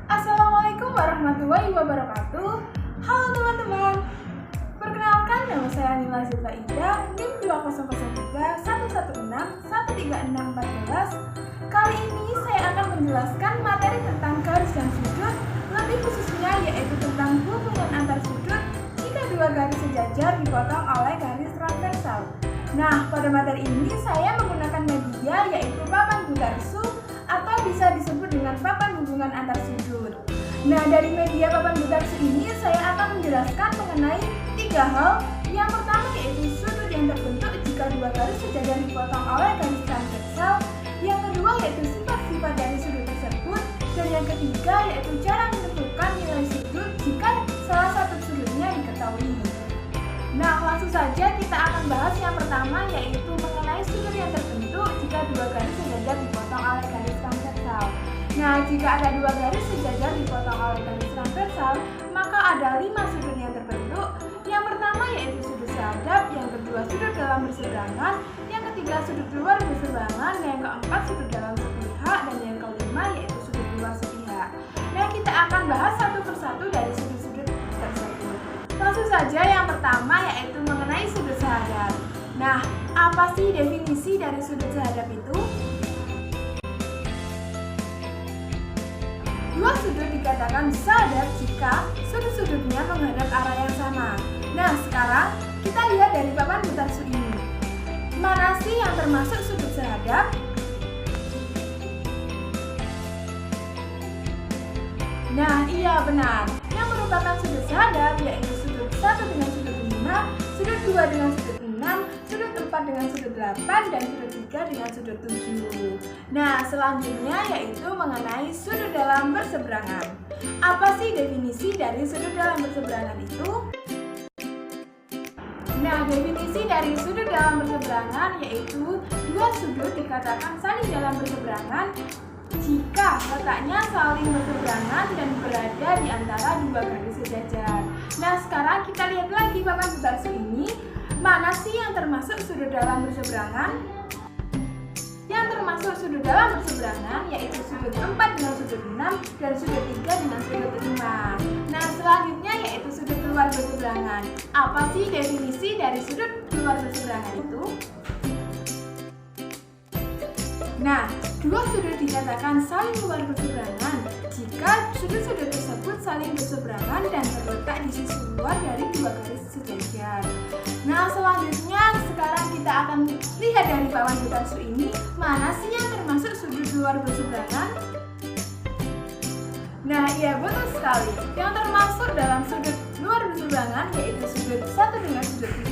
Assalamualaikum warahmatullahi wabarakatuh. Halo teman-teman. Perkenalkan, nama saya Nila Zilfa Ida, NIM 200311613614. Kali ini saya akan menjelaskan materi tentang garis dan sudut, lebih khususnya yaitu tentang hubungan antar sudut jika dua garis sejajar dipotong oleh garis transversal. Nah, pada materi ini saya menggunakan media yaitu papan butarsu atau bisa disebut dengan papan hubungan antar sudut. Nah, dari media papan butarsu ini saya akan menjelaskan mengenai 3 hal. Yang pertama yaitu sudut yang terbentuk jika dua garis sejajar dipotong oleh garis transversal. Yang kedua yaitu sifat-sifat dari sudut tersebut. Dan yang ketiga yaitu cara menentukan nilai sudut jika salah satu sudutnya diketahui. Nah, langsung saja kita akan bahas yang pertama yaitu mengenai sudut yang terbentuk jika dua garis sejajar dipotong oleh garis transversal. Nah, jika ada dua garis sejajar dipotong oleh garis transversal, maka ada 5 sudut yang terbentuk. Yang pertama yaitu sudut sehadap, yang kedua sudut dalam berseberangan, yang ketiga sudut luar berseberangan, yang keempat sudut dalam sepihak, dan yang kelima yaitu sudut luar sepihak. Nah, kita akan bahas satu persatu dari sudut-sudut tersebut. Langsung saja yang pertama yaitu mengenai sudut sehadap. Nah, apa sih definisi dari sudut sehadap itu? Dua sudut dikatakan sehadap jika sudut-sudutnya menghadap arah yang sama. Nah, sekarang kita lihat dari papan butarsu ini. Mana sih yang termasuk sudut sehadap? Nah, iya benar. Yang merupakan sudut sehadap yaitu sudut 1 dengan sudut 5, sudut 2 dengan sudut 6, sudut 4 dengan sudut 8, dan sudut 3 dengan sudut 7. Nah, selanjutnya yaitu mengenai sudut dalam berseberangan. Apa sih definisi dari sudut dalam berseberangan itu? Nah, definisi dari sudut dalam berseberangan yaitu dua sudut dikatakan saling dalam berseberangan jika letaknya saling berseberangan dan berada di antara dua garis sejajar. Nah, sekarang kita lihat lagi papan butarsu ini. Mana sih yang termasuk sudut dalam berseberangan? Yang termasuk sudut dalam berseberangan yaitu sudut 4 dengan sudut 6 dan sudut 3 dengan sudut 5. Nah, selanjutnya yaitu sudut luar berseberangan. Apa sih definisi dari sudut luar berseberangan itu? Nah, dua sudut dikatakan saling luar berseberangan jika sudut-sudut tersebut saling berseberangan dan terletak di sisi luar dari dua garis sejajar. Nah, selanjutnya sekarang kita akan lihat dari papan butarsu ini mana sih yang termasuk sudut luar berseberangan. Nah, iya betul sekali. Yang termasuk dalam sudut luar berseberangan yaitu sudut 1 dengan sudut 7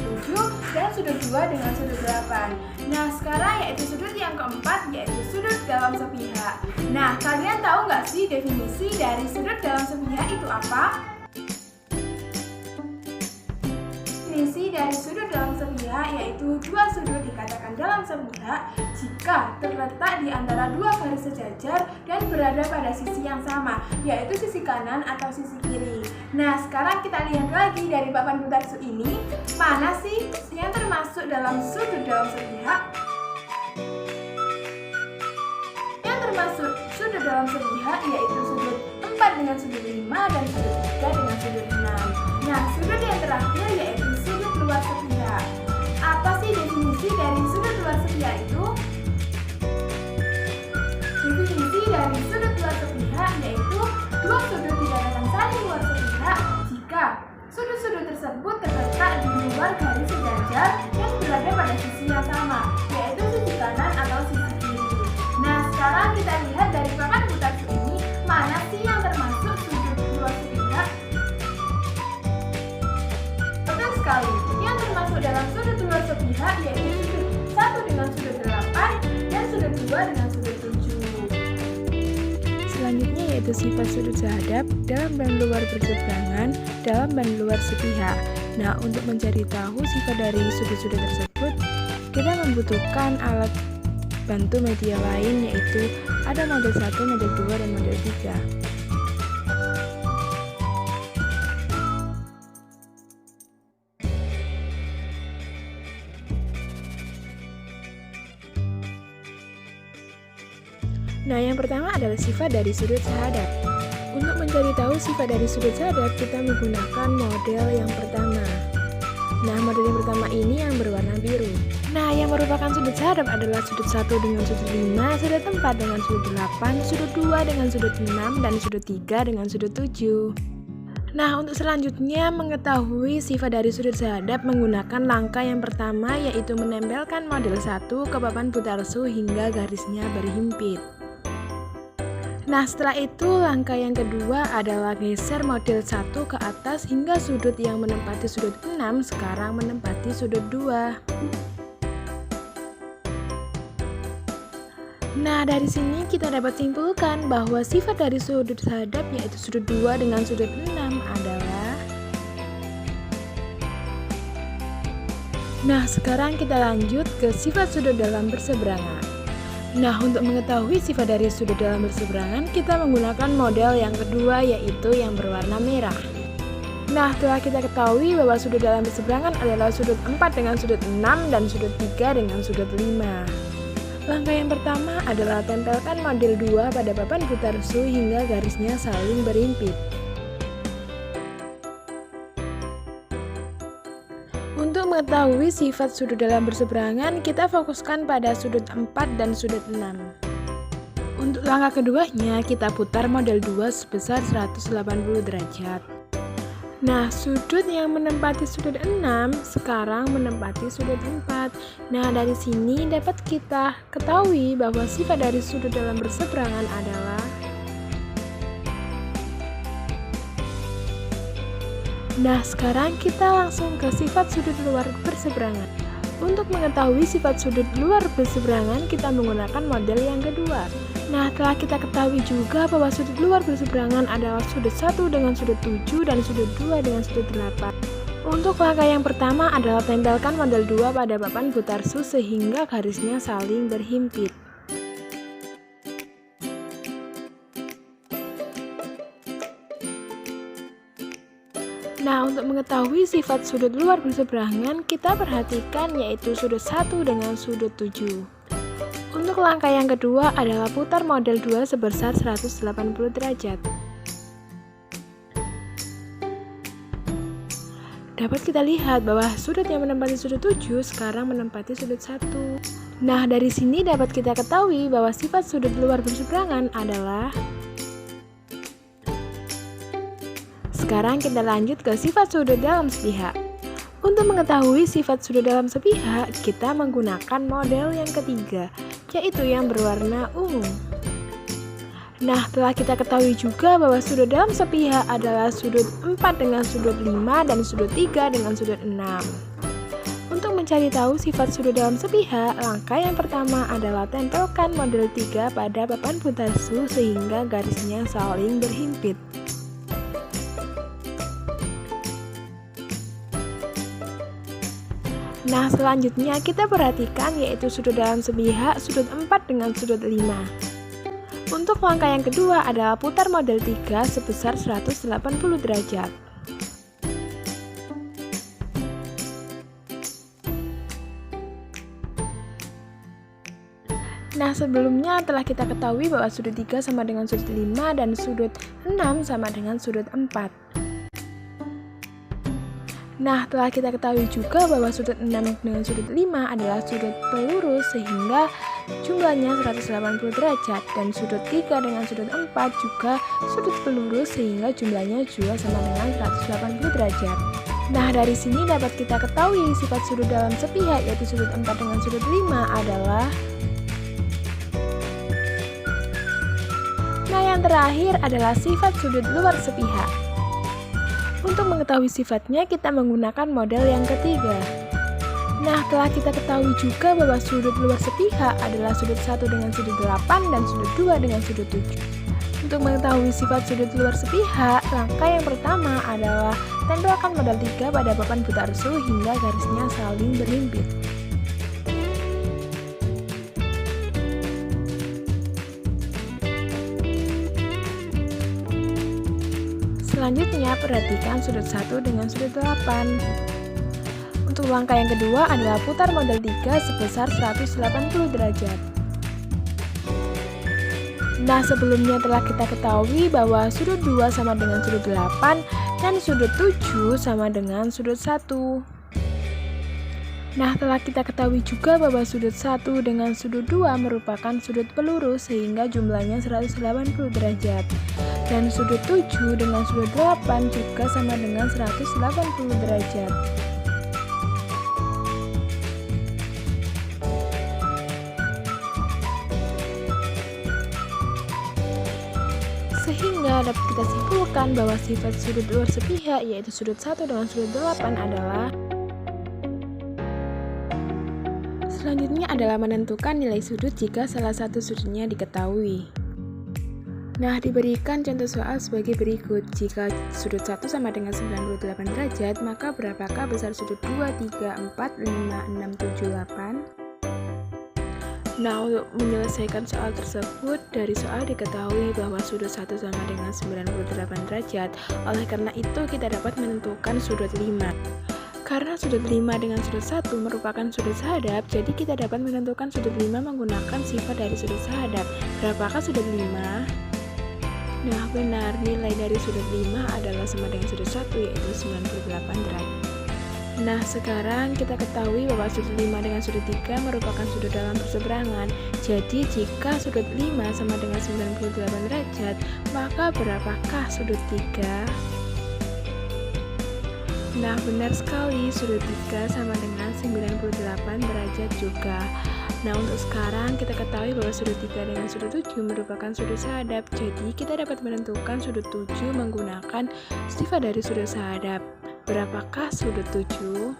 dan sudut 2 dengan sudut 8. Nah, sekarang yaitu sudut yang keempat yaitu sudut dalam sepihak. Nah, kalian tahu nggak sih definisi dari sudut dalam sepihak itu apa? Definisi dari sudut dalam sepihak yaitu dua sudut dikatakan dalam sepihak jika terletak di antara dua garis sejajar dan berada pada sisi yang sama, yaitu sisi kanan atau sisi kiri. Nah, sekarang kita lihat lagi dari papan butarsu ini, mana sih yang termasuk dalam sudut dalam sepihak? Yang termasuk sudut dalam sepihak yaitu sudut 4 dengan sudut 5 dan sudut 3 dengan sudut 6. Nah, sudut yang terakhir yaitu sudut luar sepihak. Apa sih definisi dari sudut luar sepihak itu? Definisi dari sudut luar sepihak yaitu dua sudut dikatakan saling luar sepihak jika sudut-sudut tersebut terletak di luar garis sejajar yang berada pada sisi yang sama, yaitu sisi kanan atau sisi kiri. Nah, sekarang kita lihat dari papan butarsu ini, mana sih yang termasuk sudut luar sepihak? Betul sekali, yang termasuk dalam sudut luar sepihak yaitu sudut 1 dengan sudut 8 dan sudut 2 dengan sudut 7. Selanjutnya yaitu sifat sudut sehadap dalam dan luar berseberangan dalam dan luar sepihak. Nah, untuk mencari tahu sifat dari sudut-sudut tersebut, kita membutuhkan alat bantu media lain yaitu ada model 1, model 2, dan model 3. Nah, yang pertama adalah sifat dari sudut sehadap. Untuk mencari tahu sifat dari sudut syadat, kita menggunakan model yang pertama. Nah, model yang pertama ini yang berwarna biru. Nah, yang merupakan sudut syadat adalah sudut 1 dengan sudut 5, sudut 4 dengan sudut 8, sudut 2 dengan sudut 6, dan sudut 3 dengan sudut 7. Nah, untuk selanjutnya mengetahui sifat dari sudut syadat menggunakan langkah yang pertama, yaitu menempelkan model 1 ke papan putarsu hingga garisnya berhimpit. Nah, setelah itu langkah yang kedua adalah geser model 1 ke atas hingga sudut yang menempati sudut 6 sekarang menempati sudut 2. Nah, dari sini kita dapat simpulkan bahwa sifat dari sudut syadat yaitu sudut 2 dengan sudut 6 adalah. Nah, sekarang kita lanjut ke sifat sudut dalam berseberangan. Nah, untuk mengetahui sifat dari sudut dalam berseberangan, kita menggunakan model yang kedua, yaitu yang berwarna merah. Nah, telah kita ketahui bahwa sudut dalam berseberangan adalah sudut 4 dengan sudut 6 dan sudut 3 dengan sudut 5. Langkah yang pertama adalah tempelkan model 2 pada papan putarsu hingga garisnya saling berhimpit. Untuk mengetahui sifat sudut dalam berseberangan, kita fokuskan pada sudut 4 dan sudut 6. Untuk langkah keduanya, kita putar model 2 sebesar 180 derajat. Nah, sudut yang menempati sudut 6 sekarang menempati sudut 4. Nah, dari sini dapat kita ketahui bahwa sifat dari sudut dalam berseberangan adalah. Nah, sekarang kita langsung ke sifat sudut luar berseberangan. Untuk mengetahui sifat sudut luar berseberangan, kita menggunakan model yang kedua. Nah, telah kita ketahui juga bahwa sudut luar berseberangan adalah sudut 1 dengan sudut 7 dan sudut 2 dengan sudut 8. Untuk langkah yang pertama adalah tempelkan model 2 pada papan putarsu sehingga garisnya saling berhimpit. Nah, untuk mengetahui sifat sudut luar berseberangan, kita perhatikan yaitu sudut 1 dengan sudut 7. Untuk langkah yang kedua adalah putar model 2 sebesar 180 derajat. Dapat kita lihat bahwa sudut yang menempati sudut 7 sekarang menempati sudut 1. Nah, dari sini dapat kita ketahui bahwa sifat sudut luar berseberangan adalah. Sekarang kita lanjut ke sifat sudut dalam sepihak. Untuk mengetahui sifat sudut dalam sepihak, kita menggunakan model yang ketiga, yaitu yang berwarna ungu. Nah, telah kita ketahui juga bahwa sudut dalam sepihak adalah sudut 4 dengan sudut 5 dan sudut 3 dengan sudut 6. Untuk mencari tahu sifat sudut dalam sepihak, langkah yang pertama adalah tempelkan model 3 pada papan putarsu sehingga garisnya saling berhimpit. Nah, selanjutnya kita perhatikan yaitu sudut dalam sepihak sudut 4 dengan sudut 5. Untuk langkah yang kedua adalah putar model 3 sebesar 180 derajat. Nah, sebelumnya telah kita ketahui bahwa sudut 3 sama dengan sudut 5 dan sudut 6 sama dengan sudut 4. Nah, telah kita ketahui juga bahwa sudut 6 dengan sudut 5 adalah sudut pelurus sehingga jumlahnya 180 derajat dan sudut 3 dengan sudut 4 juga sudut pelurus sehingga jumlahnya juga sama dengan 180 derajat. Nah, dari sini dapat kita ketahui sifat sudut dalam sepihak yaitu sudut 4 dengan sudut 5 adalah. Nah, yang terakhir adalah sifat sudut luar sepihak. Untuk mengetahui sifatnya, kita menggunakan model yang ketiga. Nah, telah kita ketahui juga bahwa sudut luar sepihak adalah sudut 1 dengan sudut 8 dan sudut 2 dengan sudut 7. Untuk mengetahui sifat sudut luar sepihak, langkah yang pertama adalah tempelkan model 3 pada papan putarsu hingga garisnya saling berhimpit. Selanjutnya, perhatikan sudut 1 dengan sudut 8. Untuk langkah yang kedua adalah putar model 3 sebesar 180 derajat. Nah, sebelumnya telah kita ketahui bahwa sudut 2 sama dengan sudut 8 dan sudut 7 sama dengan sudut 1. Nah, telah kita ketahui juga bahwa sudut 1 dengan sudut 2 merupakan sudut pelurus sehingga jumlahnya 180 derajat. Dan sudut 7 dengan sudut 8 juga sama dengan 180 derajat. Sehingga dapat kita simpulkan bahwa sifat sudut luar sepihak yaitu sudut 1 dengan sudut 8 adalah selanjutnya adalah menentukan nilai sudut jika salah satu sudutnya diketahui. Nah, diberikan contoh soal sebagai berikut. Jika sudut 1 sama dengan 98 derajat, maka berapakah besar sudut 2, 3, 4, 5, 6, 7, 8? Nah, untuk menyelesaikan soal tersebut, dari soal diketahui bahwa sudut 1 sama dengan 98 derajat, oleh karena itu kita dapat menentukan sudut 5. Karena sudut 5 dengan sudut 1 merupakan sudut sahadap, jadi kita dapat menentukan sudut 5 menggunakan sifat dari sudut sahadap. Berapakah sudut 5? Nah, benar, nilai dari sudut 5 adalah sama dengan sudut 1, yaitu 98 derajat. Nah, sekarang kita ketahui bahwa sudut 5 dengan sudut 3 merupakan sudut dalam berseberangan. Jadi, jika sudut 5 sama dengan 98 derajat, maka berapakah sudut 3? Nah, benar sekali, sudut 3 sama dengan 98 derajat juga. Nah, untuk sekarang kita ketahui bahwa sudut 3 dengan sudut 7 merupakan sudut sahadap. Jadi, kita dapat menentukan sudut 7 menggunakan sifat dari sudut sahadap. Berapakah sudut 7?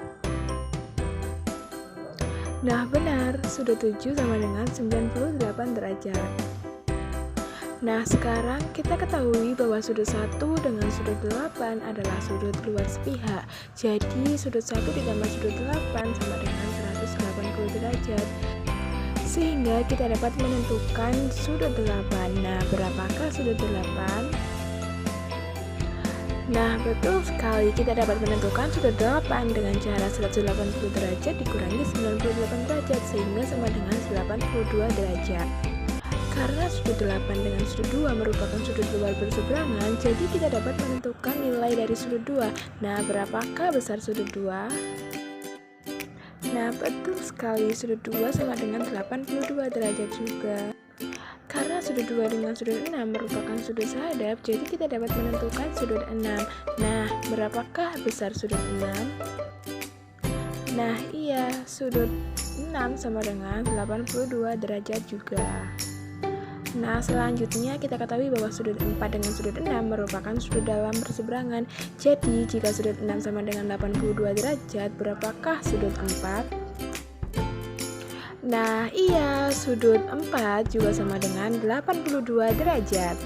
Nah, benar, sudut 7 sama dengan 98 derajat. Nah, sekarang kita ketahui bahwa sudut 1 dengan sudut 8 adalah sudut luar sepihak. Jadi, sudut 1 ditambah sudut 8 sama dengan 180 derajat. Sehingga kita dapat menentukan sudut 8. Nah, berapakah sudut 8? Nah, betul sekali, kita dapat menentukan sudut 8 dengan cara 180 derajat dikurangi 98 derajat sehingga sama dengan 82 derajat. Karena sudut 8 dengan sudut 2 merupakan sudut luar berseberangan, jadi kita dapat menentukan nilai dari sudut 2. Nah, berapakah besar sudut 2? Nah, betul sekali, sudut 2 sama dengan 82 derajat juga. Karena sudut 2 dengan sudut 6 merupakan sudut sahadap, jadi kita dapat menentukan sudut 6. Nah, berapakah besar sudut 6? Nah, iya, sudut 6 sama dengan 82 derajat juga. Nah, selanjutnya kita ketahui bahwa sudut 4 dengan sudut 6 merupakan sudut dalam berseberangan. Jadi, jika sudut 6 sama dengan 82 derajat, berapakah sudut 4? Nah, iya, sudut 4 juga sama dengan 82 derajat.